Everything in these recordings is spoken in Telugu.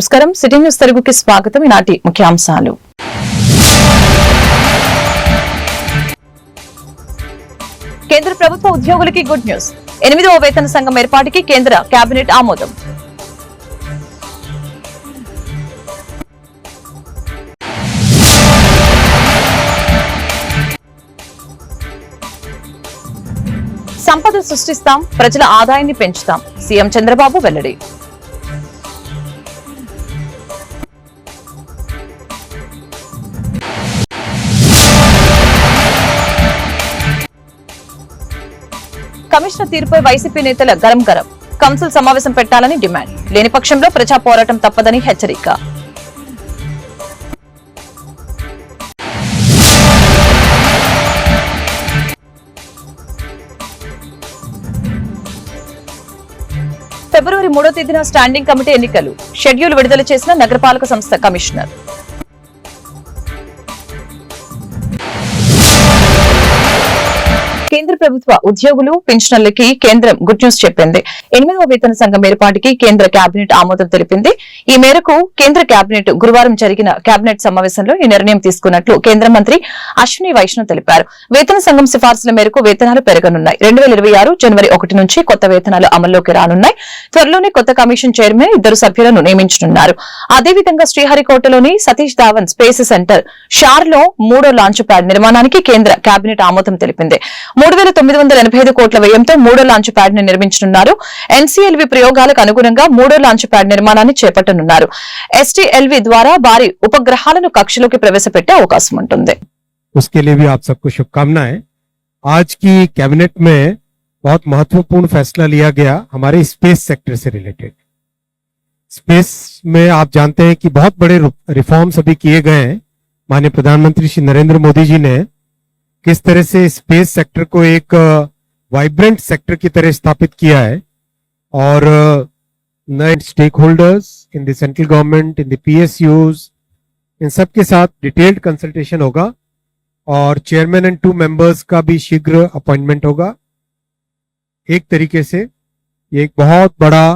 నమస్కారం. సిటీ న్యూస్ తెలుగుకి స్వాగతం. ఈనాటి ముఖ్యాంశాలు. కేంద్ర ప్రభుత్వ ఉద్యోగులకి గుడ్ న్యూస్. 8వ వేతన సంఘం ఏర్పాటుకి కేంద్ర కేబినెట్ ఆమోదం. సంపద సృష్టిస్తాం, ప్రజల ఆదాయాన్ని పెంచుతాం, సీఎం చంద్రబాబు వెల్లడి. కమిషనర్ తీరుపై వైసీపీ నేతల గరం. కౌన్సిల్ సమావేశం పెట్టాలని డిమాండ్. లేని పక్షంలో ప్రజా పోరాటం తప్పదని హెచ్చరిక. ఫిబ్రవరి 3వ తేదీన స్టాండింగ్ కమిటీ ఎన్నికలు. షెడ్యూల్ విడుదల చేసిన నగరపాలక సంస్థ కమిషనర్. కేంద్ర ప్రభుత్వ ఉద్యోగులు పెన్షనర్లకి కేంద్రం గుడ్ న్యూస్ చెప్పింది. 8వ వేతన సంఘం ఏర్పాటుకి కేంద్ర కేబినెట్ ఆమోదం తెలిపింది. ఈ మేరకు కేంద్ర కేబినెట్ గురువారం జరిగిన కేబినెట్ సమావేశంలో ఈ నిర్ణయం తీసుకున్నట్లు కేంద్ర మంత్రి అశ్విని వైష్ణవ్ తెలిపారు. వేతన సంఘం సిఫార్సుల మేరకు వేతనాలు పెరగనున్నాయి. 2026 జనవరి 1 నుంచి కొత్త వేతనాలు అమల్లోకి రానున్నాయి. త్వరలోనే కొత్త కమిషన్ చైర్మన్ 2 సభ్యులను నియమించనున్నారు. అదేవిధంగా శ్రీహరికోటలోని సతీష్ ధావన్ స్పేస్ సెంటర్ షార్ లో 3వ లాంచ్ ప్యాడ్ నిర్మాణానికి కేంద్ర కేబినెట్ ఆమోదం తెలిపింది. 3,985 కోట్ల వ్యయంతో 3వ లాంచ్ ప్యాడ్ ని నిర్మించనున్నారు. ఎన్సీఎల్వీ ప్రయోగాలకు అనుగుణంగా 3వ లాంచ్ ప్యాడ్ నిర్మాణాన్ని చేపట్టనున్నారు. ఎస్టీఎల్వీ ద్వారా భారీ ఉపగ్రహాలను కక్షలోకి ప్రవేశపెట్టే అవకాశం ఉంటుంది. उसके लिए भी आप सबको शुभकामनाएं। आज की कैबिनेट में बहुत महत्वपूर्ण फैसला लिया गया हमारे स्पेस सेक्टर से रिलेटेड। स्पेस में आप जानते हैं कि बहुत बड़े रिफॉर्म्स अभी किए गए हैं। माननीय प्रधानमंत्री श्री नरेंद्र मोदी जी ने किस तरह से स्पेस सेक्टर को एक वाइब्रेंट सेक्टर की तरह स्थापित किया है और नए stakeholders in the central government, in the PSUs, इन सब के साथ डिटेल्ड कंसल्टेशन होगा और चेयरमैन एंड 2 मेंबर्स का भी शीघ्र अपॉइंटमेंट होगा। एक तरीके से ये एक बहुत बड़ा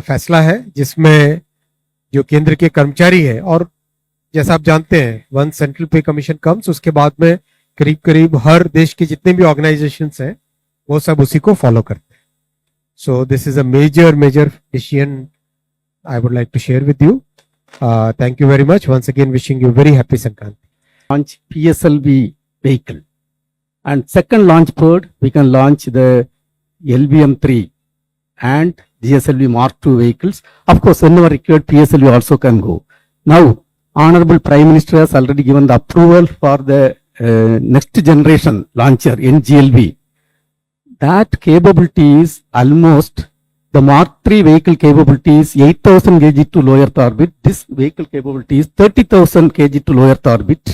फैसला है जिसमें जो केंद्र के कर्मचारी है और जैसा आप जानते हैं वन सेंट्रल पे कमीशन कम्स, उसके बाद में करीब करीब हर देश के जितने भी ऑर्गेनाइजेशंस हैं वो सब उसी को फॉलो करते हैं. So this is a major decision I would like to share with you. Thank you very much. Once again wishing you very happy Sankranti. Launch PSLV vehicle and second launch pad we can launch the LBM-3 and GSLV Mark II vehicles. Of course, whenever required PSLV also can go. Now, Honorable Prime Minister has already given the approval for the next generation launcher NGLV. That capability is almost the Mark III vehicle capability is 8,000 kg to low Earth orbit. This vehicle capability is 30,000 kg to low Earth orbit.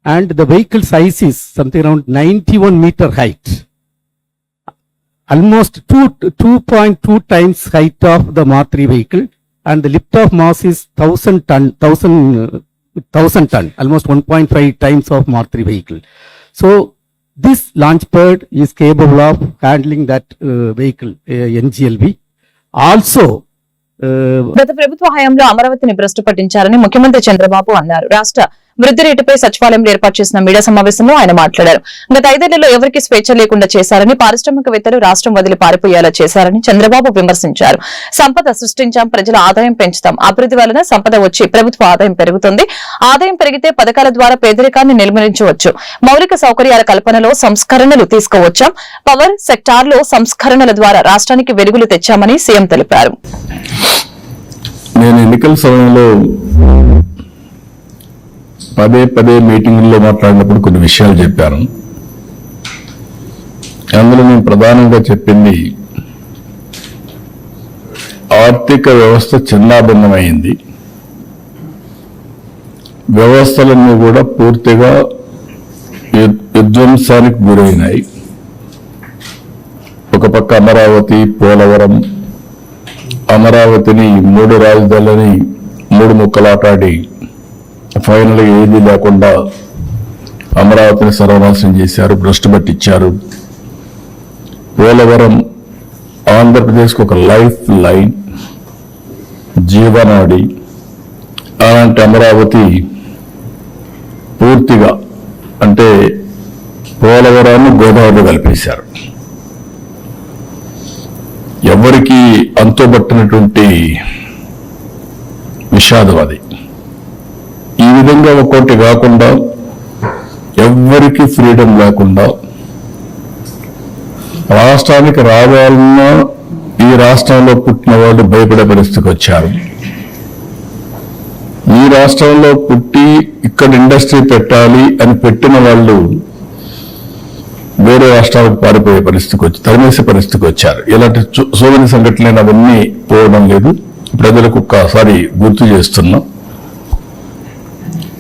And the vehicle size is something around 91 meter height. Almost 2.2 times height of the Mark III vehicle. And the lift off mass is 1,000 ton, almost 1.5 times of Mark III vehicle. So this launch pad is capable of handling that vehicle, NGLV. Also, గత ప్రభుత్వ హయాంలో అమరావతిని భ్రష్టు పట్టించారని ముఖ్యమంత్రి చంద్రబాబు అన్నారు. రాష్ట్ర వృద్ధి రేటుపై సచివాలయంలో ఏర్పాటు చేసిన మీడియా సమావేశంలో ఆయన మాట్లాడారు. గత 5 ఏళ్లలో ఎవరికి స్వేచ్ఛ లేకుండా చేశారని, పారిశ్రామికవేత్తలు రాష్ట్రం వదిలి పారిపోయేలా చేశారని చంద్రబాబు విమర్శించారు. సంపద సృష్టించాం, ప్రజల ఆదాయం పెంచుతాం, అభివృద్ధి వలన సంపద వచ్చి ప్రభుత్వ ఆదాయం పెరుగుతుంది. ఆదాయం పెరిగితే పథకాల ద్వారా పేదరికాన్ని నిర్మూలించవచ్చు. మౌలిక సౌకర్యాల కల్పనలో సంస్కరణలు తీసుకువచ్చాం. పవర్ సెక్టార్లో సంస్కరణల ద్వారా రాష్ట్రానికి వెలుగులు తెచ్చామని సీఎం తెలిపారు. నేను ఎన్నికల సమయంలో పదే మీటింగుల్లో మాట్లాడినప్పుడు కొన్ని విషయాలు చెప్పాను. అందులో నేను ప్రధానంగా చెప్పింది ఆర్థిక వ్యవస్థ చిన్నాభిన్నమైంది. వ్యవస్థలన్నీ కూడా పూర్తిగా విధ్వంసానికి గురైనాయి. ఒక పక్క అమరావతి, పోలవరం, అమరావతిని 3 రాజధానులని 3 ముక్కలాటాడి ఫైనల్ గా ఏది లేకుండా అమరావతిని సర్వనాశనం చేశారు, భ్రష్టు పట్టించారు. పోలవరం ఆంధ్రప్రదేశ్కి ఒక లైఫ్ లైన్, జీవనాడి. అలాంటి అమరావతి పూర్తిగా అంటే పోలవరాన్ని గోదావరిలో కలిపేశారు. ఎవరికి అంతుబట్టినటువంటి విషాదం అది. ఈ విధంగా ఒక్కొక్కటి కాకుండా ఎవ్వరికి ఫ్రీడమ్ లేకుండా రాష్ట్రానికి రావాలన్నా ఈ రాష్ట్రంలో పుట్టిన వాళ్ళు భయపడే పరిస్థితికి వచ్చారు. ఈ రాష్ట్రంలో పుట్టి ఇక్కడ ఇండస్ట్రీ పెట్టాలి అని పెట్టిన వాళ్ళు వేరే రాష్ట్రాలకు పారిపోయే పరిస్థితికి వచ్చి తరిమేసే పరిస్థితికి వచ్చారు. ఇలాంటి సోమని సంఘటనలు అవన్నీ పోవడం లేదు. ప్రజలకు ఒక్కసారి గుర్తు చేస్తున్నాం.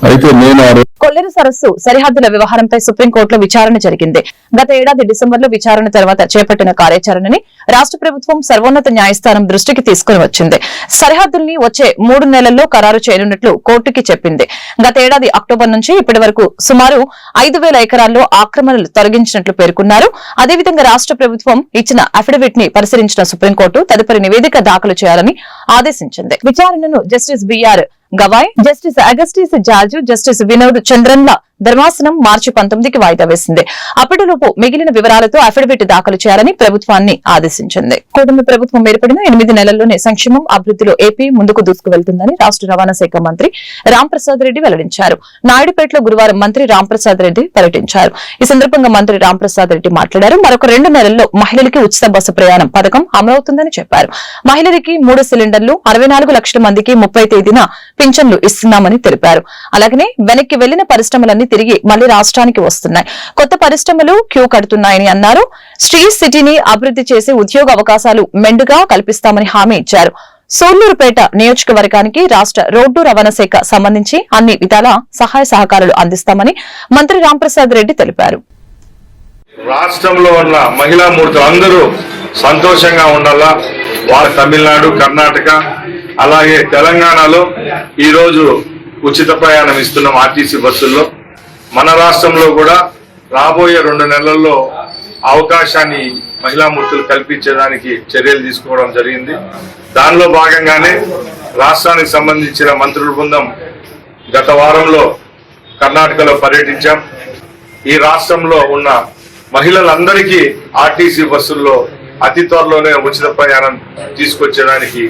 అయితే నేను కొల్లేరు సరస్సు సరిహద్దుల వ్యవహారంపై సుప్రీంకోర్టులో విచారణ జరిగింది. గత ఏడాది డిసెంబర్లో విచారణ తర్వాత చేపట్టిన కార్యాచరణని రాష్ట్ర ప్రభుత్వం సర్వోన్నత న్యాయస్థానం దృష్టికి తీసుకుని వచ్చింది. సరిహద్దుల్ని వచ్చే 3 నెలల్లో ఖరారు చేయనున్నట్లు కోర్టుకి చెప్పింది. గత ఏడాది అక్టోబర్ నుంచి ఇప్పటి వరకు సుమారు 5,000 ఎకరాల్లో ఆక్రమణలు తొలగించినట్లు పేర్కొన్నారు. అదేవిధంగా రాష్ట్ర ప్రభుత్వం ఇచ్చిన అఫిడవిట్ ని పరిశీలించిన సుప్రీంకోర్టు తదుపరి నివేదిక దాఖలు చేయాలని ఆదేశించింది. విచారణను justice BR Gavai, justice Augustine George, justice Vinod చంద్రన్ల ధర్మాసనం మార్చి 19కి వాయిదా వేసింది. అప్పటిలోపు మిగిలిన వివరాలతో అఫిడవిట్ దాఖలు చేయాలని ప్రభుత్వాన్ని ఆదేశించింది. కూటమి ప్రభుత్వం ఏర్పడిన 8 నెలల్లోనే సంక్షేమం అభివృద్ధిలో ఏపీ ముందుకు దూసుకువెళ్తుందని రాష్ట్ర రవాణా శాఖ మంత్రి రాంప్రసాద్ రెడ్డి వెల్లడించారు. నాయుడుపేటలో గురువారం మంత్రి రాంప్రసాద్ రెడ్డి పర్యటించారు. ఈ సందర్భంగా మంత్రి రాంప్రసాద్ రెడ్డి మాట్లాడారు. మరొక 2 నెలల్లో మహిళలకి ఉచిత బస్సు ప్రయాణం పథకం అమలవుతుందని చెప్పారు. మహిళలకి 3 సిలిండర్లు, 64 లక్షల మందికి 30 తేదీన పింఛన్లు ఇస్తున్నామని తెలిపారు. అలాగనే వెనక్కి వెళ్లిన పరిశ్రమలన్నీ తిరిగి మళ్లీ రాష్ట్రానికి వస్తున్నాయి. కొత్త పరిశ్రమలు క్యూ కడుతున్నాయని అన్నారు. స్ట్రీట్ సిటీని అభివృద్ధి చేసి ఉద్యోగ అవకాశాలు మెండుగా కల్పిస్తామని హామీ ఇచ్చారు. సూళ్లూరుపేట నియోజకవర్గానికి రాష్ట్ర రోడ్డు రవాణా శాఖ సంబంధించి అన్ని విధాల సహాయ సహకారాలు అందిస్తామని మంత్రి రాంప్రసాద్ రెడ్డి తెలిపారు. రాష్ట్రంలో ఉన్న మహిళా మూర్తులు అందరూ సంతోషంగా ఉండాలా. వారు తమిళనాడు, కర్ణాటక, అలాగే తెలంగాణలో ఈరోజు ఉచిత ప్రయాణం ఇస్తున్నాం ఆర్టీసీ బస్సుల్లో. మన రాష్ట్రంలో కూడా రాబోయే 2 నెలల్లో అవకాశాన్ని మహిళా మూర్తులు కల్పించేదానికి చర్యలు తీసుకోవడం జరిగింది. దానిలో భాగంగానే రాష్ట్రానికి సంబంధించిన మంత్రుల బృందం గత వారంలో కర్ణాటకలో పర్యటించాం. ఈ రాష్ట్రంలో ఉన్న మహిళలందరికీ ఆర్టీసీ బస్సుల్లో అతి త్వరలోనే ఉచిత ప్రయాణం తీసుకొచ్చేదానికి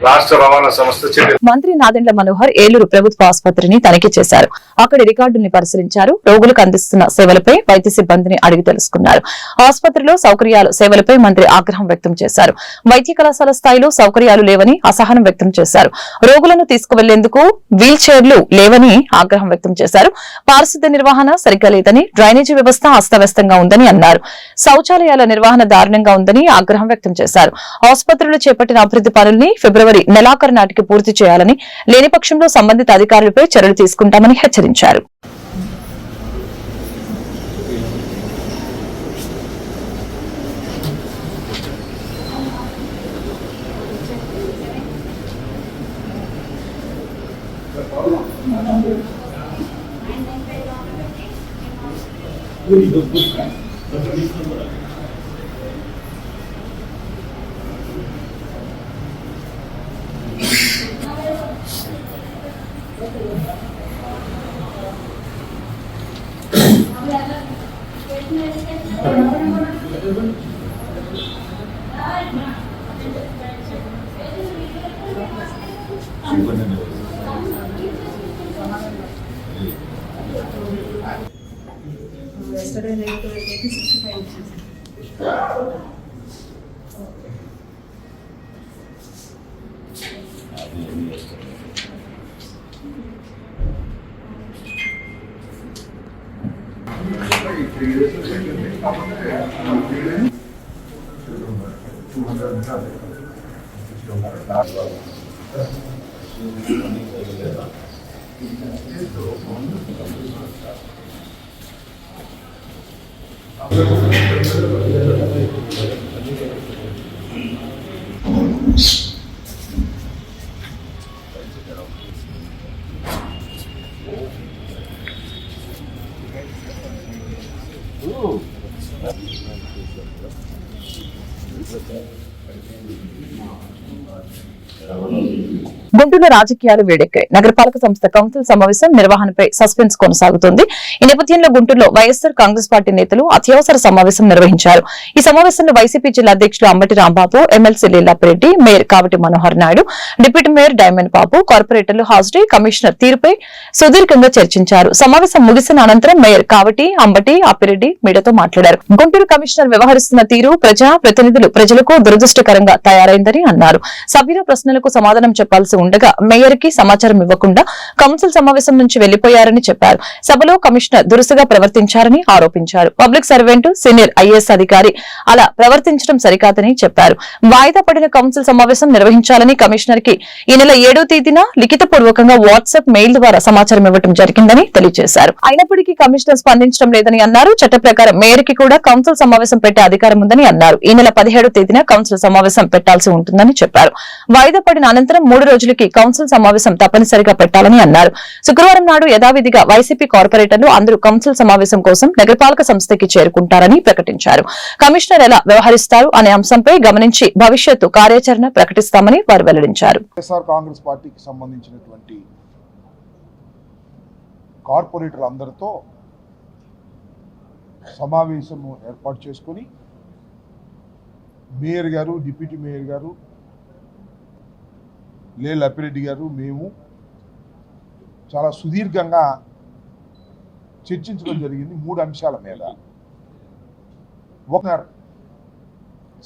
రాష్ట్ర రవాణా సంస్థ మంత్రి నాదెండ్ల మనోహర్ ఏలూరు ప్రభుత్వ ఆసుపత్రిని తనిఖీ చేశారు. అక్కడి రికార్డుల్ని పరిశీలించారు. రోగులకు అందిస్తున్న సేవలపై వైద్య సిబ్బందిని అడిగి తెలుసుకున్నారు. ఆసుపత్రిలో సౌకర్యాలు, సేవలపై మంత్రి ఆగ్రహం వ్యక్తం చేశారు. వైద్య కళాశాల స్థాయిలో సౌకర్యాలు లేవని అసహనం వ్యక్తం చేశారు. రోగులను తీసుకువెళ్లేందుకు వీల్ చైర్లు లేవని ఆగ్రహం వ్యక్తం చేశారు. పారిశుద్ధ్య నిర్వహణ సరిగ్గా లేదని, డ్రైనేజీ వ్యవస్థ అస్తవ్యస్తంగా ఉందని అన్నారు. శౌచాలయాల నిర్వహణ దారుణంగా ఉందని ఆగ్రహం వ్యక్తం చేశారు. ఆసుపత్రిలో చేపట్టిన అభివృద్ధి పనుల్ని ఫిబ్రవరి నెలాఖరు నాటికి పూర్తి చేయాలని, లేని పక్షంలో సంబంధిత అధికారులపై చర్యలు తీసుకుంటామని హెచ్చరించారు. Yesterday night we were taking 65 Ooh. Guntur రాజకీయాలు వేడెక్కాయి. నగరపాలక సంస్థ కౌన్సిల్ సమావేశం నిర్వహణపై సస్పెన్స్ కొనసాగుతోంది. ఈ నేపథ్యంలో గుంటూరులో వైఎస్సార్ కాంగ్రెస్ పార్టీ నేతలు అత్యవసర సమావేశం నిర్వహించారు. ఈ సమావేశంలో వైసీపీ జిల్లా అధ్యక్షులు Ambati Rambabu, MLC Lelappireddy, mayor Kavati Manohar Naidu, deputy mayor Diamond Babu, కార్పొరేటర్లు హాజరై కమిషనర్ తీరుపై సుదీర్ఘంగా చర్చించారు. సమావేశం ముగిసిన అనంతరం మేయర్ కావటి, అంబటి, ఆపిరెడ్డి మీడియాతో మాట్లాడారు. గుంటూరు కమిషనర్ వ్యవహరిస్తున్న తీరు ప్రజా ప్రతినిధులు ప్రజలకు దురదృష్టకరంగా తయారైందని అన్నారు. సభ్యుల ప్రశ్నలకు సమాధానం చెప్పాల్సి ఉండగా మేయర్ కి సమాచారం ఇవ్వకుండా కౌన్సిల్ సమావేశం నుంచి వెళ్లిపోయారని చెప్పారు. సభలో కమిషనర్ దురుసుగా ప్రవర్తించారని ఆరోపించారు. పబ్లిక్ సర్వెంట్, సీనియర్ ఐఏఎస్ అధికారి అలా ప్రవర్తించడం సరికాదని చెప్పారు. వాయిదా పడిన కౌన్సిల్ సమావేశం నిర్వహించాలని కమిషనర్ కి ఈ నెల 7వ తేదీన లిఖితపూర్వకంగా వాట్సాప్ మెయిల్ ద్వారా సమాచారం ఇవ్వడం జరిగిందని తెలియజేశారు. అయినప్పటికీ కమిషనర్ స్పందించడం లేదని అన్నారు. చట్ట ప్రకారం మేయర్ కి కూడా కౌన్సిల్ సమావేశం పెట్టే అధికారం ఉందని అన్నారు. ఈ నెల 17వ తేదీన కౌన్సిల్ సమావేశం పెట్టాల్సి ఉంటుందని చెప్పారు. వాయిదా పడిన అనంతరం 3 రోజులకి కౌన్సిల్ సమావేశం తప్పనిసరిగా పెట్టాలని అన్నారు. శుక్రవారం నాడు యథావిధిగా వైసీపీ కార్పొరేటర్లు అందరూ కౌన్సిల్ సమావేశం కోసం నగరపాలక సంస్థకి చేరుకుంటారని ప్రకటించారు. కమిషనర్ ఎలా వ్యవహరిస్తారు అనే అంశంపై గమనించి భవిష్యత్తు కార్యాచరణ ప్రకటిస్తామని వారు వెల్లడించారు. వైఎస్ఆర్ కాంగ్రెస్ పార్టీకి సంబంధించినటువంటి కార్పొరేటర్లందరితో సమావేశము ఏర్పాటు చేసుకుని మేయర్ గారు, డిప్యూటీ మేయర్ గారు, లీలాపిరెడ్డి గారు, మేము చాలా సుదీర్ఘంగా చర్చించడం జరిగింది 3 అంశాల మీద. ఒక,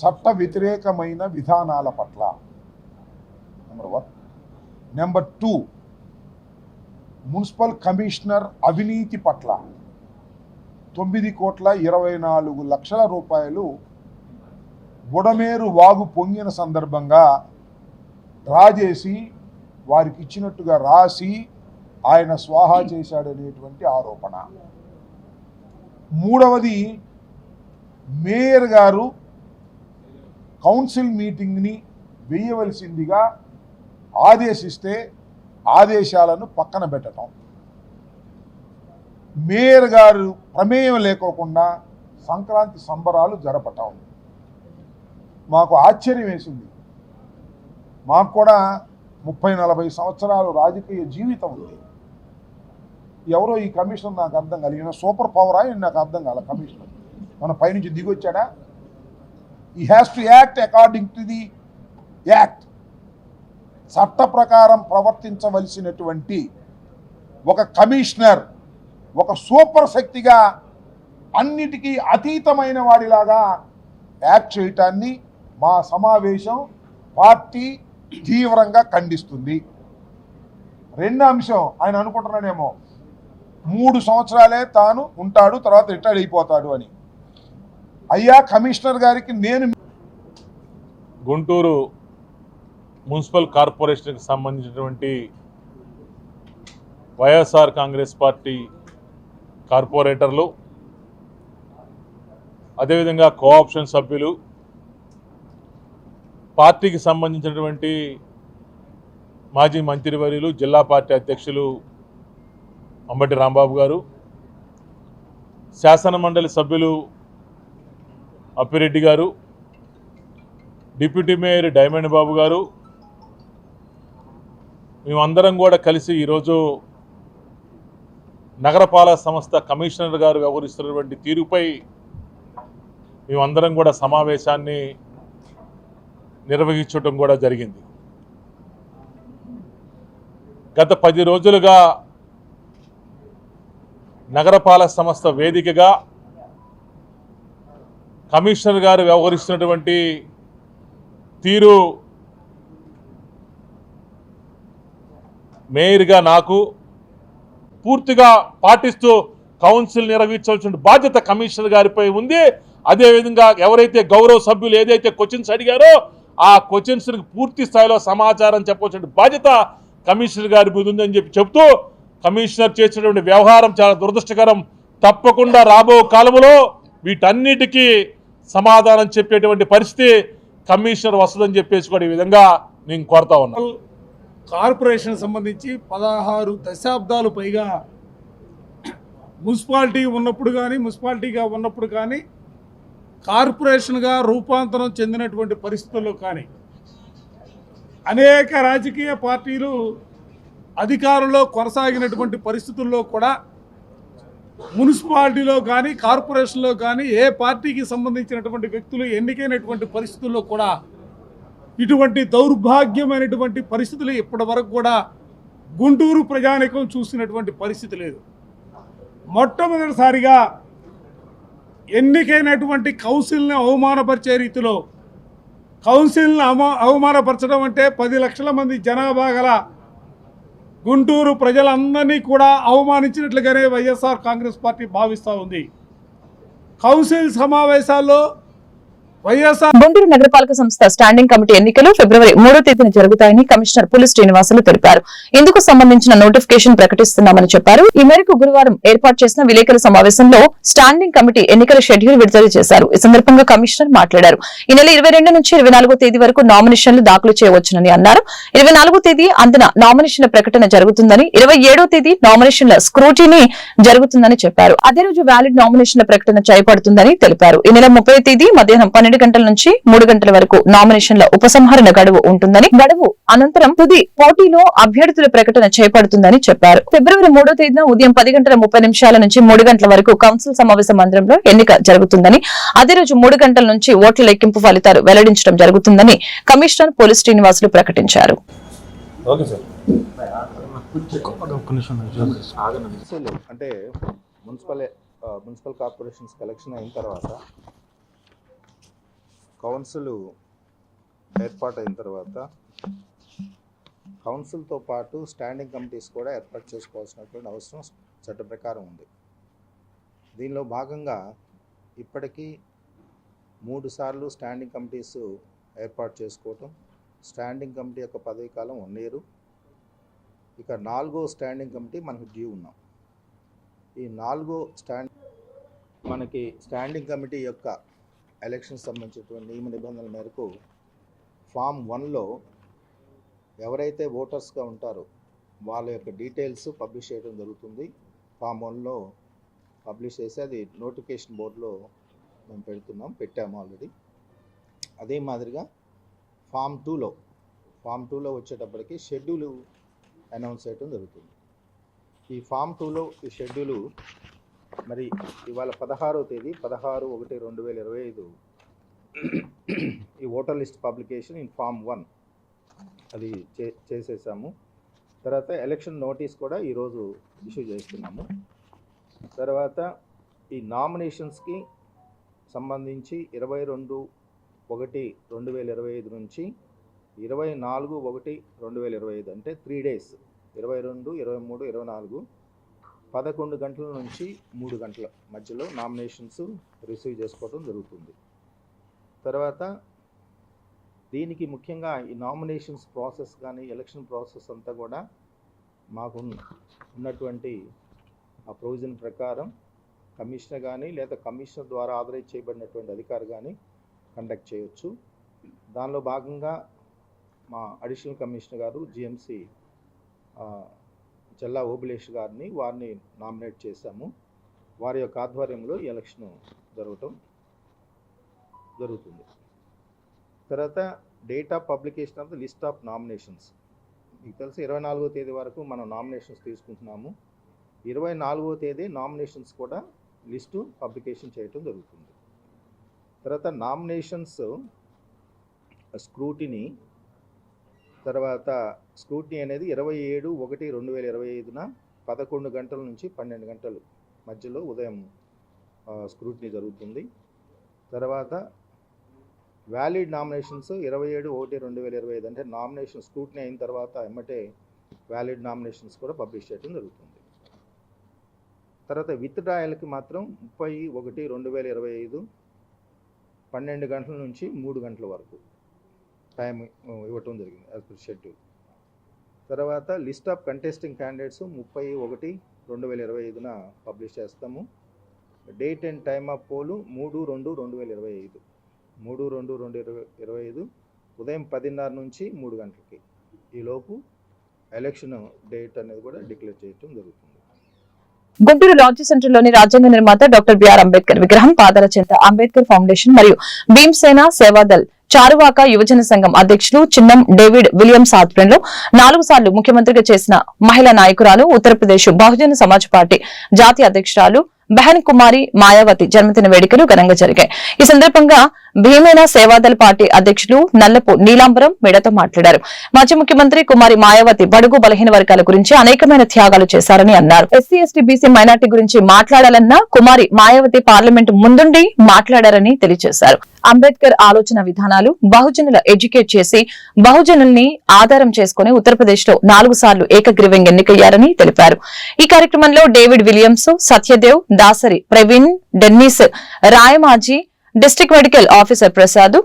చట్ట వ్యతిరేకమైన విధానాల పట్ల నెంబర్ 1. నెంబర్ 2, మున్సిపల్ కమిషనర్ అవినీతి పట్ల 9,24,00,00,000 రూపాయలు బుడమేరు వాగు పొంగిన సందర్భంగా డ్రా చేసి వారికి ఇచ్చినట్టుగా రాసి ఆయన స్వాహా చేశాడనేటువంటి ఆరోపణ. 3వది, మేయర్ గారు కౌన్సిల్ మీటింగ్ని వేయవలసిందిగా ఆదేశిస్తే ఆదేశాలను పక్కన పెట్టడం, మేయర్ గారు ప్రమేయం లేకోకుండా సంక్రాంతి సంబరాలు జరపటం. మాకు ఆశ్చర్యం వేసింది. మాకు కూడా 30-40 సంవత్సరాలు రాజకీయ జీవితం ఉంది. ఎవరో ఈ కమిషనర్ నాకు అర్థం కాదు. ఈయన సూపర్ పవరా నాకు అర్థం కాల. కమిషనర్ మన పైనుంచి దిగొచ్చాడా? ఈ has to act according to the act. చట్ట ప్రకారం ప్రవర్తించవలసినటువంటి ఒక కమిషనర్ ఒక సూపర్ శక్తిగా అన్నిటికీ అతీతమైన వాడిలాగా యాక్ట్ చేయటాన్ని మా సమావేశం పార్టీ తీవ్రంగా ఖండిస్తుంది. 2వ అంశం, ఆయన అనుకుంటున్నాడేమో 3 సంవత్సరాలే తాను ఉంటాడు, తర్వాత రిటైర్డ్ అయిపోతాడు అని. అయ్యా కమిషనర్ గారికి నేను గుంటూరు మున్సిపల్ కార్పొరేషన్కి సంబంధించినటువంటి వైఎస్ఆర్ కాంగ్రెస్ పార్టీ కార్పొరేటర్లు, అదేవిధంగా కోఆప్షన్ సభ్యులు, పార్టీకి సంబంధించినటువంటి మాజీ మంత్రివర్యులు, జిల్లా పార్టీ అధ్యక్షులు అంబటి రాంబాబు గారు, శాసనమండలి సభ్యులు అప్పిరెడ్డి గారు, డిప్యూటీ మేయర్ డైమండ్ బాబు గారు, మేమందరం కూడా కలిసి ఈరోజు నగరపాలక సంస్థ కమిషనర్ గారు వ్యవహరిస్తున్నటువంటి తీరుపై మేమందరం కూడా సమావేశాన్ని నిర్వహించడం కూడా జరిగింది. గత 10 రోజులుగా నగరపాలక సంస్థ వేదికగా కమిషనర్ గారు వ్యవహరిస్తున్నటువంటి తీరు మేయర్గా నాకు పూర్తిగా పాటిస్తూ కౌన్సిల్ నిర్వహించాల్సిన బాధ్యత కమిషనర్ గారిపై ఉంది. అదేవిధంగా ఎవరైతే గౌరవ సభ్యులు ఏదైతే క్వశ్చన్స్ అడిగారో ఆ క్వశ్చన్స్కి పూర్తి స్థాయిలో సమాచారం చెప్పవలసిన బాధ్యత కమిషనర్ గారి మీద ఉందని చెప్తూ కమిషనర్ చేసినటువంటి వ్యవహారం చాలా దురదృష్టకరం. తప్పకుండా రాబో కాలంలో వీటన్నిటికీ సమాధానం చెప్పేటువంటి పరిస్థితి కమిషనర్ వస్తుందని చెప్పేసి కూడా ఈ విధంగా నేను కోరుతా ఉన్నాను. కార్పొరేషన్ సంబంధించి 16 దశాబ్దాలు పైగా మున్సిపాలిటీగా ఉన్నప్పుడు కానీ కార్పొరేషన్గా రూపాంతరం చెందినటువంటి పరిస్థితుల్లో కానీ అనేక రాజకీయ పార్టీలు అధికారంలో కొనసాగినటువంటి పరిస్థితుల్లో కూడా మున్సిపాలిటీలో కానీ కార్పొరేషన్లో కానీ ఏ పార్టీకి సంబంధించినటువంటి వ్యక్తులు ఎన్నికైనటువంటి పరిస్థితుల్లో కూడా ఇటువంటి దౌర్భాగ్యమైనటువంటి పరిస్థితులు ఇప్పటి వరకు కూడా గుంటూరు ప్రజానీకం చూసినటువంటి పరిస్థితి లేదు. మొట్టమొదటిసారిగా ఎన్నికైనటువంటి కౌన్సిల్ని అవమానపరిచే రీతిలో, కౌన్సిల్ని అవమానపరచడం అంటే 10 లక్షల మంది జనాభా గల గుంటూరు ప్రజలందరినీ కూడా అవమానించినట్లుగానే వైఎస్ఆర్ కాంగ్రెస్ పార్టీ భావిస్తూ ఉంది. కౌన్సిల్ సమావేశాల్లో గుంటూరు నగరపాలక సంస్థ స్టాండింగ్ కమిటీ ఎన్నికలు ఫిబ్రవరి 3వ తేదీన జరుగుతాయని కమిషనర్ పులి శ్రీనివాసులు తెలిపారు. ఇందుకు సంబంధించిన నోటిఫికేషన్ ప్రకటిస్తున్నామని చెప్పారు. ఈ మేరకు గురువారం ఏర్పాటు చేసిన విలేకరుల సమావేశంలో స్టాండింగ్ కమిటీ ఎన్నికల షెడ్యూల్ విడుదల చేశారు. ఈ సందర్భంగా కమిషనర్ మాట్లాడారు. ఈ నెల 22 నుంచి 24వ తేదీ వరకు నామినేషన్లు దాఖలు చేయవచ్చునని అన్నారు. 24వ తేదీ అందిన నామినేషన్ల ప్రకటన జరుగుతుందని, 27వ తేదీ నామినేషన్ల స్క్రూటీనీ జరుగుతుందని చెప్పారు. అదే రోజు వ్యాలిడ్ నామినేషన్ల ప్రకటన చేయబడుతుందని తెలిపారు. ఈ నెల 30వ తేదీ మధ్యాహ్నం 12 గంటల నుంచి 3 గంటల వరకు నామినేషన్ల ఉపసంహరణ గడువు ఉంటుందని, గడువు అనంతరం తుది పోటీలో అభ్యర్థుల ప్రకటన చేపడుతుందని చెప్పారు. ఫిబ్రవరి 3వ తేదీన ఉదయం 10:30 నుంచి 3 గంటల వరకు కౌన్సిల్ సమావేశ మందిరంలో ఎన్నిక జరుగుతుందని, అదే రోజు 3 గంటల నుంచి ఓట్ల లెక్కింపు ఫలితాలు వెల్లడించడం జరుగుతుందని కమిషనర్ పోలీస్ శ్రీనివాసులు ప్రకటించారు. అంటే మున్సిపల్ కార్పొరేషన్స్ ఎలక్షన్ అయిన తర్వాత కౌన్సిల్ ఏర్పాటైన తర్వాత కౌన్సిల్తో పాటు స్టాండింగ్ కమిటీస్ కూడా ఏర్పాటు చేసుకోవాల్సినటువంటి అవసరం చట్ట ప్రకారం ఉంది. దీనిలో భాగంగా ఇప్పటికీ 3 సార్లు స్టాండింగ్ కమిటీస్ ఏర్పాటు చేసుకోవటం, స్టాండింగ్ కమిటీ యొక్క పదవీ కాలం 1 year. ఇక 4వ స్టాండింగ్ కమిటీ మనకు డ్యూ ఉన్నాం. ఈ 4వ స్టాండింగ్ కమిటీ యొక్క ఎలక్షన్ సంబంధించినటువంటి నియమ నిబంధనల మేరకు ఫామ్ 1లో ఎవరైతే ఓటర్స్గా ఉంటారో వాళ్ళ యొక్క డీటెయిల్స్ పబ్లిష్ చేయడం జరుగుతుంది. ఫామ్ 1లో పబ్లిష్ చేసి అది నోటిఫికేషన్ బోర్డులో మేము పెట్టాము ఆల్రెడీ. అదే మాదిరిగా ఫామ్ 2లో వచ్చేటప్పటికి షెడ్యూల్ అనౌన్స్ చేయడం జరుగుతుంది. ఈ ఫామ్ 2లో ఈ షెడ్యూలు మరి ఇవాళ 16వ తేదీ 16/1/2025 ఈ voter list publication in form 1 అది చేసేసాము. తర్వాత ఎలక్షన్ నోటీస్ కూడా ఈరోజు ఇష్యూ చేస్తున్నాము. తర్వాత ఈ నామినేషన్స్కి సంబంధించి 22/1/2025 నుంచి 24/1/2025 అంటే 3 days 22, 23, 24 11 గంటల నుంచి 3 గంటల మధ్యలో నామినేషన్స్ రిసీవ్ చేసుకోవడం జరుగుతుంది. తర్వాత దీనికి ముఖ్యంగా ఈ నామినేషన్స్ ప్రాసెస్ కానీ ఎలక్షన్ ప్రాసెస్ అంతా కూడా మాకు ఉన్నటువంటి ఆ ప్రొవిజన్ ప్రకారం కమిషనర్ కానీ లేదా కమిషనర్ ద్వారా ఆథరైజ్ చేయబడినటువంటి అధికారి కానీ కండక్ట్ చేయొచ్చు. దానిలో భాగంగా మా అడిషనల్ కమిషనర్ గారు జిఎంసి చెల్లా ఓబులేష్ వారిని నామినేట్ చేశాము. వారి యొక్క ఆధ్వర్యంలో ఈ ఎలక్షన్ జరుగుతుంది. తర్వాత date of publication of the list of nominations మీకు తెలుసు 24వ తేదీ వరకు మనం నామినేషన్స్ తీసుకుంటున్నాము. 24వ తేదీ నామినేషన్స్ కూడా లిస్టు పబ్లికేషన్ చేయటం జరుగుతుంది. తర్వాత నామినేషన్స్ స్క్రూటినీ అనేది 27/1/2025 11 గంటల నుంచి 12 గంటలు మధ్యలో ఉదయం స్క్రూటినీ జరుగుతుంది. తర్వాత వ్యాలిడ్ నామినేషన్స్ 27/1/2025 అంటే నామినేషన్ స్క్రూటినీ అయిన తర్వాత ఎమ్మటే వ్యాలిడ్ నామినేషన్స్ కూడా పబ్లిష్ చేయడం జరుగుతుంది. తర్వాత విత్ డ్రాయల్కి మాత్రం 30/1/2025 12 గంటల నుంచి 3 గంటల వరకు టైం ఇవ్వటం జరిగింది యాజ్ పర్ షెడ్యూల్. తర్వాత list of contesting candidates 30/1/2025 publish చేస్తాము. Date and time of poll 3/2/2025 3/2/2025 ఉదయం 10:30 నుంచి 3 గంటలకి. ఈలోపు ఎలక్షన్ డేట్ అనేది కూడా డిక్లేర్ చేయడం జరుగుతుంది. గుంటూరు లాడ్జి సెంటర్లోని రాజ్యాంగ నిర్మాత డాక్టర్ బిఆర్ అంబేద్కర్ విగ్రహం, పాదాల చెంత అంబేద్కర్ ఫౌండేషన్ మరియు భీమ్సేన సేవాదల్ చారువాక యువజన సంఘం అధ్యక్షులు చిన్నం డేవిడ్ విలియమ్స్ ఆధ్వర్యంలో 4 సార్లు ముఖ్యమంత్రిగా చేసిన మహిళా నాయకురాలు ఉత్తరప్రదేశ్ బహుజన సమాజ్ పార్టీ జాతీయ అధ్యక్షురాలు బెహన్ కుమారి మాయావతి జన్మదిన వేడుకలు ఘనంగా జరిగాయి. ఈ సందర్భంగా భీమేనా సేవాదళ పార్టీ అధ్యక్షులు నల్లపు నీలాంబరం మీడియాతో మాట్లాడారు. మాజీ ముఖ్యమంత్రి కుమారి మాయావతి బడుగు బలహీన వర్గాల గురించి అనేకమైన త్యాగాలు చేశారని అన్నారు. ఎస్సీ ఎస్టీ బీసీ మైనార్టీ గురించి మాట్లాడాలన్నా కుమారి మాయావతి పార్లమెంటు ముందుండి మాట్లాడారని తెలియజేశారు. అంబేద్కర్ ఆలోచన విధానాలు బహుజనుల ఎడ్యుకేట్ చేసి బహుజనుల్ని ఆధారం చేసుకుని ఉత్తరప్రదేశ్ లో 4 సార్లు ఏకగ్రీవంగా ఎన్నికయ్యారని తెలిపారు. ఈ కార్యక్రమంలో David Williams, Satyadev, Dasari Praveen, Dennis, Rayamaji, district medical officer Prasad,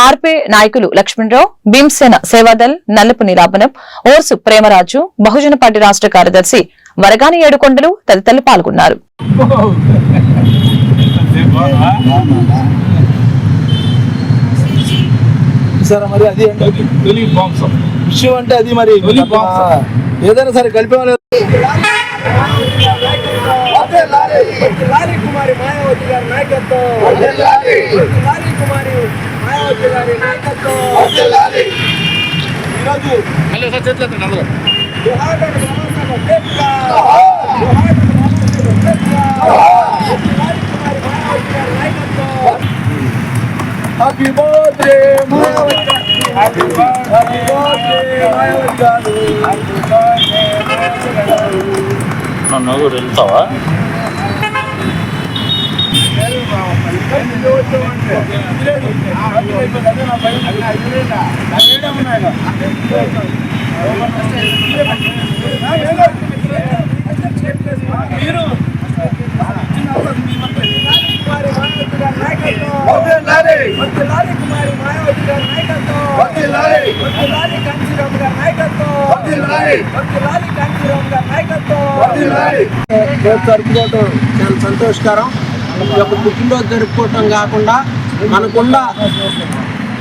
ఆర్పే నాయకులు లక్ష్మణరావు, భీమసేన సేవాదల్, నల్లపు నీలాభనం, ఓర్సు ప్రేమరాజు, బహుజన పార్టీ రాష్ట్ర కార్యదర్శి వరగాని ఏడుకొండలు తదితరులు పాల్గొన్నారు. మరి అది విషయం అంటే అది మరి ఏదైనా సరే కలిపేవాళ్ళు కుమారి మాయావతి గారి నాయకత్వం, కుమారి మాయావతి గారి నాయకత్వం. హ్యాపీ బర్త్డే మాయావతి గారు, హ్యాపీ బర్త్డే మాయావతి గారు, హ్యాపీ బర్త్డే మాయావతి గారు. నన్ను కూడా వెళ్తావా? కుమారి మాయావతి గారి నాయకత్వం, కాంచీరామ్ గారి నాయకత్వం, కాంచీరామ్ గారి నాయకత్వం. జరుపుకోవటం చాలా సంతోషకరం. ఈ యొక్క పుట్టినరోజు జరుపుకోవటం కాకుండా మనకున్న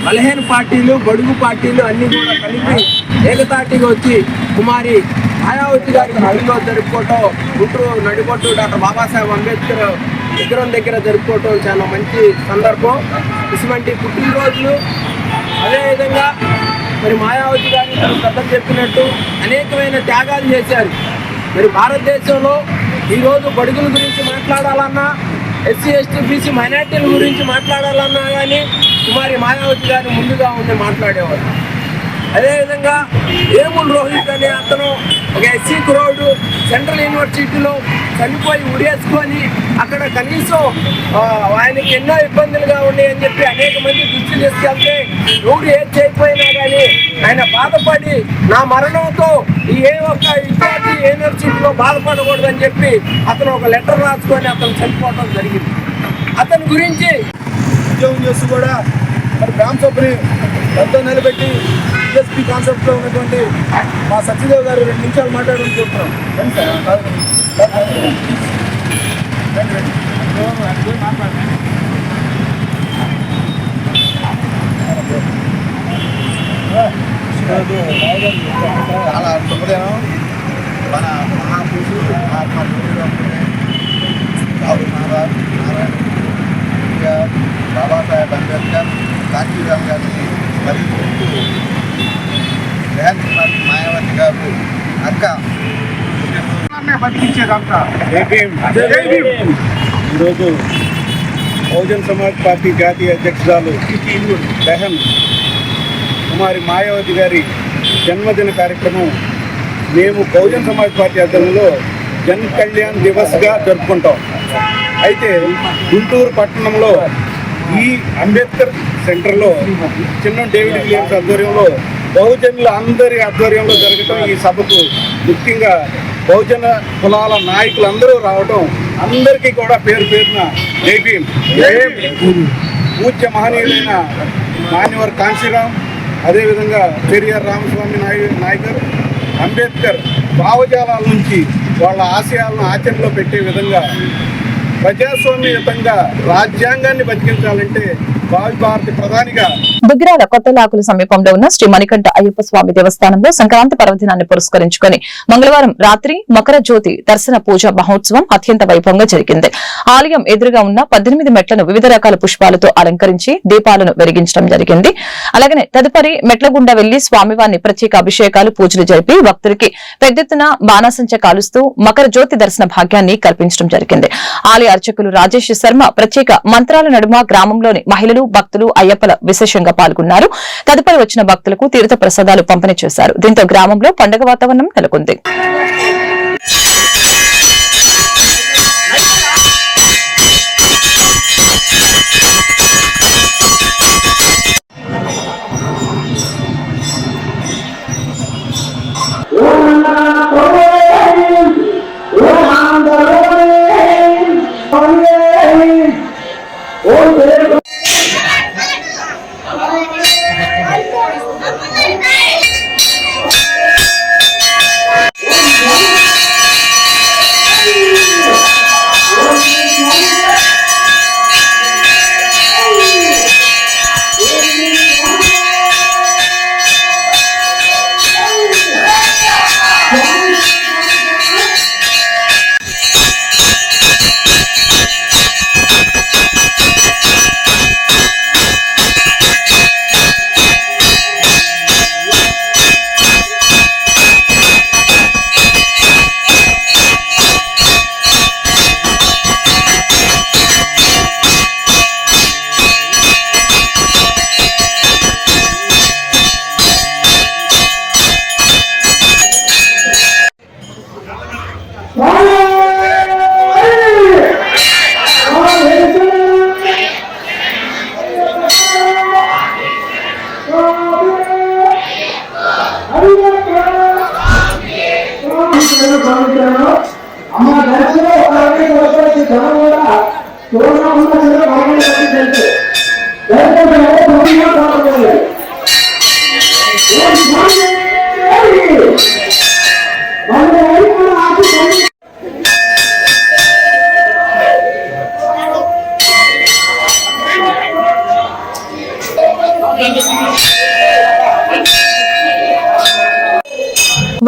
బలహీన పార్టీలు, బడుగు పార్టీలు అన్ని కూడా కలిపి ఏకతాటిగా వచ్చి కుమారి మాయావతి గారికి పుట్టినరోజు జరుపుకోవటం, గుంటూరు నడిబొట్టు డాక్టర్ బాబాసాహెబ్ అంబేద్కర్ విగ్రహం దగ్గర జరుపుకోవటం చాలా మంచి సందర్భం. ఇటువంటి పుట్టినరోజులు అదేవిధంగా మరి మాయావతి గారు పెద్దలు చెప్పినట్టు అనేకమైన త్యాగాలు చేశారు. మరి భారతదేశంలో ఈరోజు బడుగుల గురించి మాట్లాడాలన్నా, ఎస్సీ ఎస్టీ బీసీ మైనార్టీల గురించి మాట్లాడాలన్నా కానీ కుమారి మాయావతి గారు ముందుగా ఉండి మాట్లాడేవారు. అదేవిధంగా ఏముల్ రోహిత్ అనే అతను ఒక ఎస్సీ కురోడు సెంట్రల్ యూనివర్సిటీలో చనిపోయి ఉరేసుకొని అక్కడ కనీసం ఆయనకి ఎన్నో ఇబ్బందులుగా ఉన్నాయని చెప్పి అనేక మంది దృష్టి తీసుకెళ్తే ఎవరు ఏది చేయకపోయినా కానీ ఆయన బాధపడి నా మరణంతో ఏ ఒక్క విద్యార్థి యూనివర్సిటీలో బాధపడకూడదని చెప్పి అతను ఒక లెటర్ రాసుకొని అతను చనిపోవడం జరిగింది. అతని గురించి ఉద్యోగం చేస్తూ కూడా మరి గ్రామ సభని పెద్ద నిలబెట్టి బిఎస్పీ కాన్సెప్ట్లో ఉన్నటువంటి మా సత్యదేవ్ గారు 2 నిమిషాలు మాట్లాడాలనుకుంటున్నాం. చాలా శుభదినం. మన మహాపురుషుడు బాబాసాహెబ్ అంబేద్కర్, కాంచీరామ్ గారిని స్మరించుకుంటూ బెహన్ కుమారి మాయావతి గారు అక్క బతికించేదంతా. ఈరోజు బహుజన్ సమాజ్ పార్టీ జాతీయ అధ్యక్షురాలు బెహన్ కుమారి మాయావతి గారి జన్మదిన కార్యక్రమం మేము బహుజన్ సమాజ్ పార్టీ ఆధ్వర్యంలో జన్ కళ్యాణ్ దివస్గా జరుపుకుంటాం. అయితే గుంటూరు పట్టణంలో ఈ అంబేద్కర్ సెంటర్లో చిన్న డేవిడ్ విలియమ్స్ ఆధ్వర్యంలో బహుజనుల అందరి ఆధ్వర్యంలో జరగటం, ఈ సభకు ముఖ్యంగా బహుజన కులాల నాయకులందరూ రావటం అందరికీ కూడా పేరు పేరున జై భీమ్. పూజ్య మహనీయులైన మాన్యవర్ కాంశీరామ్, అదేవిధంగా పెరియార్ రామస్వామి నాయకర్ అంబేద్కర్ భావజాలాల నుంచి వాళ్ళ ఆశయాలను ఆచరణలో పెట్టే విధంగా ప్రజాస్వామ్యయుతంగా రాజ్యాంగాన్ని బతికించాలంటే భావి భారత ప్రధానిగా దుగ్గిరాల కొత్తలాకుల సమీపంలో ఉన్న శ్రీ మణికంఠ అయ్యప్ప స్వామి దేవస్థానంలో సంక్రాంతి పర్వదినాన్ని పురస్కరించుకుని మంగళవారం రాత్రి మకర జ్యోతి దర్శన పూజ మహోత్సవం అత్యంత వైభవంగా జరిగింది. ఆలయం ఎదురుగా ఉన్న 18 మెట్లను వివిధ రకాల పుష్పాలతో అలంకరించి దీపాలను వెలిగించడం జరిగింది. అలాగే తదుపరి మెట్ల గుండా వెళ్లి స్వామివారిని ప్రత్యేక అభిషేకాలు పూజలు జరిపి భక్తులకి పెద్దెత్తున బాణాసంచ కాలుస్తూ మకర జ్యోతి దర్శన భాగ్యాన్ని కల్పించడం జరిగింది. ఆలయ అర్చకులు రాజేష్ శర్మ ప్రత్యేక మంత్రాల నడుమ గ్రామంలోని మహిళలు భక్తులు అయ్యప్పల విశేషంగా పాల్గొన్నారు. తదుపరి వచ్చిన భక్తులకు తీర్థ ప్రసాదాలు పంపిణీ చేశారు. దీంతో గ్రామంలో పండుగ వాతావరణం నెలకొంది.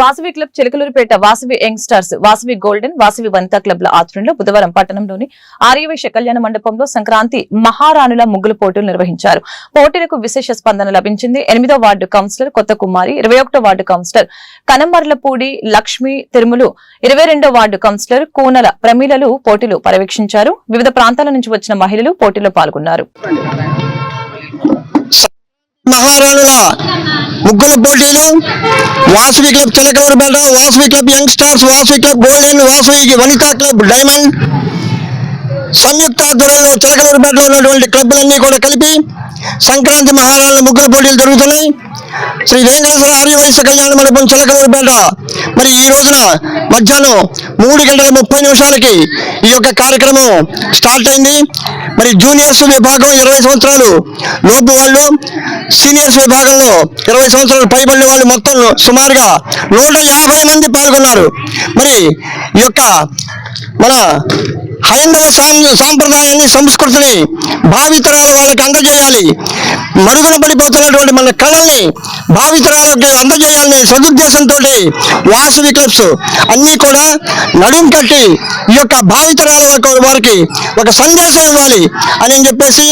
Vasavi club Chilakaluripet Vasavi youngsters Vasavi golden Vasavi Vanitha క్లబ్ల ఆధ్వర్యంలో బుధవారం పట్టణంలోని ఆర్యవైశ్య కళ్యాణ మండపంలో సంక్రాంతి మహారాణుల ముగ్గులు పోటీలు నిర్వహించారు. పోటీలకు విశేష స్పందన లభించింది. 8వ వార్డు కౌన్సిలర్ కొత్త కుమారి, 21వ వార్డు కౌన్సిలర్ కనమర్లపూడి లక్ష్మీ తిరుమలు, 22వ వార్డు కౌన్సిలర్ కూనల ప్రమీలలు పోటీలు పర్యవేక్షించారు. వివిధ ప్రాంతాల నుంచి వచ్చిన మహిళలు పోటీలో పాల్గొన్నారు. మహారాణుల ముగ్గుల పోటీలు Vasavi club Chilakaluripet, Vasavi club youngsters, Vasavi club golden, Vasavi Vanitha club diamond సంయుక్త ఆధ్వర్యంలో చిలకలూరుపేటలో ఉన్నటువంటి క్లబ్లన్నీ కూడా కలిపి సంక్రాంతి మహారాణుల ముగ్గుల పోటీలు జరుగుతున్నాయి. శ్రీ వెంకటేశ్వర ఆర్యవైశ్య కళ్యాణ మండపం చిలకలూరుపేట మరి ఈ రోజున మధ్యాహ్నం 3:30 ఈ యొక్క కార్యక్రమం స్టార్ట్ అయింది. మరి జూనియర్స్ విభాగం 20 సంవత్సరాలు లోపు వాళ్ళు, సీనియర్స్ విభాగంలో 20 సంవత్సరాలు పైబడిన వాళ్ళు మొత్తం సుమారుగా 150 మంది పాల్గొన్నారు. మరి ఈ యొక్క మన హైందవ సాంప్రదాయాన్ని సంస్కృతిని భావితరాల వాళ్ళకి అందజేయాలి. మరుగున పడిపోతున్నటువంటి మన కళల్ని భావితరాలకి అందజేయాలనే సదుద్దేశంతో వాసవి క్లబ్స్ అన్నీ కూడా నడుం కట్టి ఈ యొక్క భావితరాల వారికి ఒక సందేశం ఇవ్వాలి అని చెప్పేసి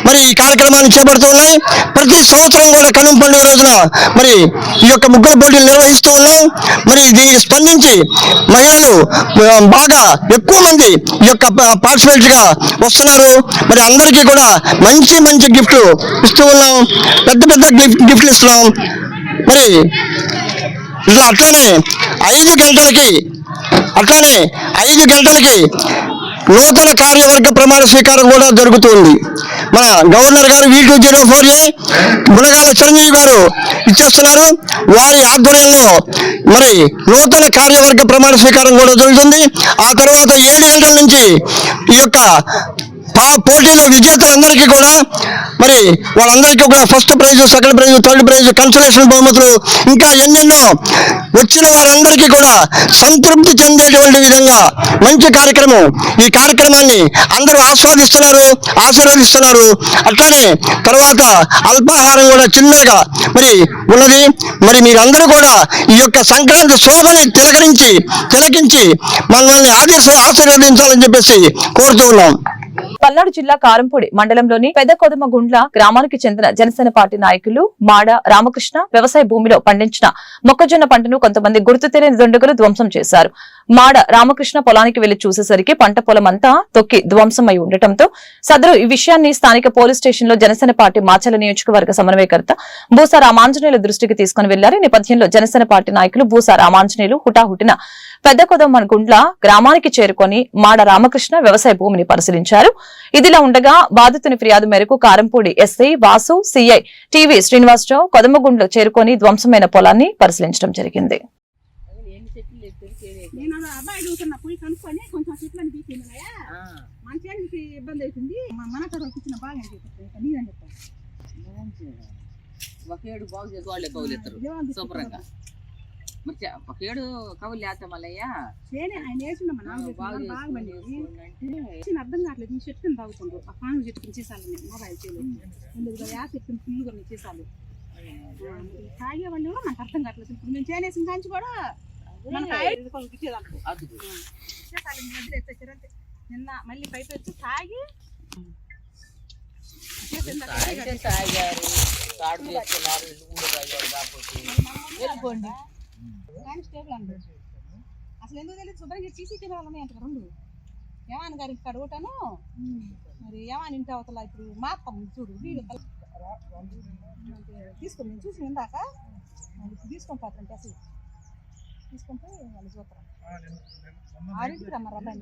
మరి ఈ కార్యక్రమాన్ని చేపడుతున్నాయి. ప్రతి సంవత్సరం కూడా కనుమ పండుగ రోజున మరి ఈ యొక్క ముగ్గుల పోటీలు నిర్వహిస్తూ ఉన్నాం. మరి దీనికి స్పందించి మహిళలు బాగా ఎక్కువ మంది ఈ యొక్క పార్టిసిపేట్ గా వస్తున్నారు. మరి అందరికీ కూడా మంచి మంచి గిఫ్ట్లు ఇస్తూ ఉన్నాం, పెద్ద పెద్ద గిఫ్ట్లు ఇస్తున్నాం. మరి ఇట్లా అట్లానే 5 గంటలకి నూతన కార్యవర్గ ప్రమాణ స్వీకారం కూడా జరుగుతుంది. మన గవర్నర్ గారు V204A మునగాల చిరంజీవి గారు ఇచ్చేస్తున్నారు. వారి ఆధ్వర్యంలో మరి నూతన కార్యవర్గ ప్రమాణ స్వీకారం కూడా జరుగుతుంది. ఆ తర్వాత 7 గంటల నుంచి ఈ యొక్క ఆ పోటీలో విజేతలందరికీ కూడా మరి వాళ్ళందరికీ కూడా first prize, second prize, third prize, consolation బహుమతులు, ఇంకా ఎన్నెన్నో వచ్చిన వారందరికీ కూడా సంతృప్తి చెందేటువంటి విధంగా మంచి కార్యక్రమం. ఈ కార్యక్రమాన్ని అందరూ ఆస్వాదిస్తున్నారు, ఆశీర్వదిస్తున్నారు. అట్లానే తర్వాత అల్పాహారం కూడా చిన్నగా మరి ఉన్నది. మరి మీరందరూ కూడా ఈ యొక్క సంక్రాంతి శోభని తిలకించి మనల్ని ఆశీర్వదించాలని చెప్పేసి కోరుతూ ఉన్నాం. పల్నాడు జిల్లా కారంపూడి మండలంలోని పెద్ద కొదమగుండ్ల గ్రామానికి చెందిన జనసేన పార్టీ నాయకులు మాడ రామకృష్ణ వ్యవసాయ భూమిలో పండించిన మొక్కజొన్న పంటను కొంతమంది గుర్తు తెలియని దుండగులు ధ్వంసం చేశారు. మాడ రామకృష్ణ పొలానికి వెళ్లి చూసేసరికి పంట పొలం అంతా తొక్కి ధ్వంసమై ఉండటంతో సదరు ఈ విషయాన్ని స్థానిక పోలీస్ స్టేషన్ లో జనసేన పార్టీ మాచల నియోజకవర్గ సమన్వయకర్త బూసా రామాంజనేయుల దృష్టికి తీసుకుని వెళ్లారు. ఈ నేపథ్యంలో జనసేన పార్టీ నాయకులు బూసా రామాంజనేయులు హుటాహుటిన పెద్ద కొదమగుండ్ల గ్రామానికి చేరుకొని మాడ రామకృష్ణ వ్యవసాయ భూమిని పరిశీలించారు. ఇదిలా ఉండగా బాధితుని ఫిర్యాదు మేరకు Karampudi SI Vasu, CI TV Srinivasarao Kodamagundla చేరుకొని ధ్వంసమైన పొలాన్ని పరిశీలించడం జరిగింది. ఒకేడు కవులు లేత మళ్ళయ్యా ఆయన అర్థం కావట్లేదు. మీ చెట్టు తాగుతుండ్రు ఆ పాను చెట్టుకుని చేసాలి మొబైల్ చెట్టు ఫుల్గా చేసాలి తాగే వాళ్ళు కూడా నాకు అర్థం కావట్లేదు. ఇప్పుడు మేము చేనేసిన కాంచి కూడా నిన్న మళ్ళీ పైపు వచ్చి తాగి కానిస్టేబుల్ అంటారు. అసలు ఎందుకు తెలియదు. శుభ్రంగా సీసీ కెమెరాలు ఉన్నాయి అంట రెండు. యమాన్ గారి ఇక్కడ ఒకటాను, మరి యమాన్ ఇంటి అవతల ఇప్పుడు మాత్రం చూడు వీడు తీసుకొని నేను చూసి ఇందాక తీసుకొని పోతారంటే అసలు తీసుకుంటే వాళ్ళు చూస్తారు. ఆరింటికి రమ్మరు అబ్బాయి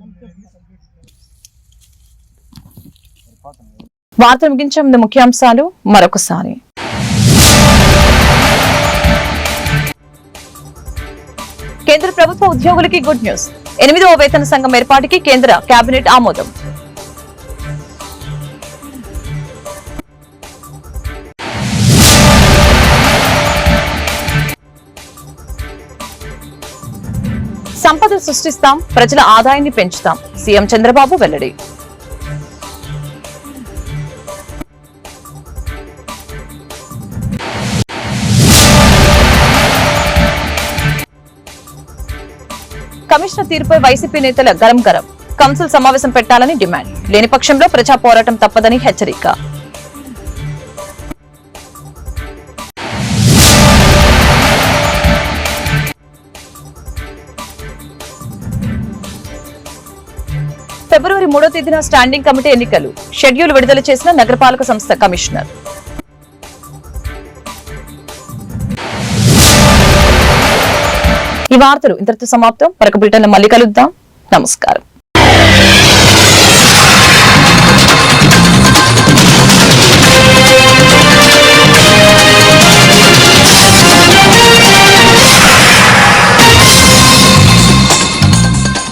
వార్తలు ముగించే ముందు ముఖ్యాంశాలు మరొకసారి. కేంద్ర ప్రభుత్వ ఉద్యోగులకి గుడ్ న్యూస్. 8వ వేతన సంఘం ఏర్పాటుకి కేంద్ర కేబినెట్ ఆమోదం. సంపద సృష్టిస్తాం, ప్రజల ఆదాయాన్ని పెంచుతాం, సీఎం చంద్రబాబు వెల్లడి. కమిషనర్ తీరుపై వైసీపీ నేతల గరం. కౌన్సిల్ సమావేశం పెట్టాలని డిమాండ్. లేని పక్షంలో ప్రజా పోరాటం తప్పదని హెచ్చరిక. ఫిబ్రవరి 3వ తేదీన స్టాండింగ్ కమిటీ ఎన్నికలు. షెడ్యూల్ విడుదల చేసిన నగరపాలక సంస్థ కమిషనర్. ఈ వార్తలు ఇంతటితో సమాప్తం. మరొక బులెటిన్లో మళ్ళీ కలుద్దాం. నమస్కారం.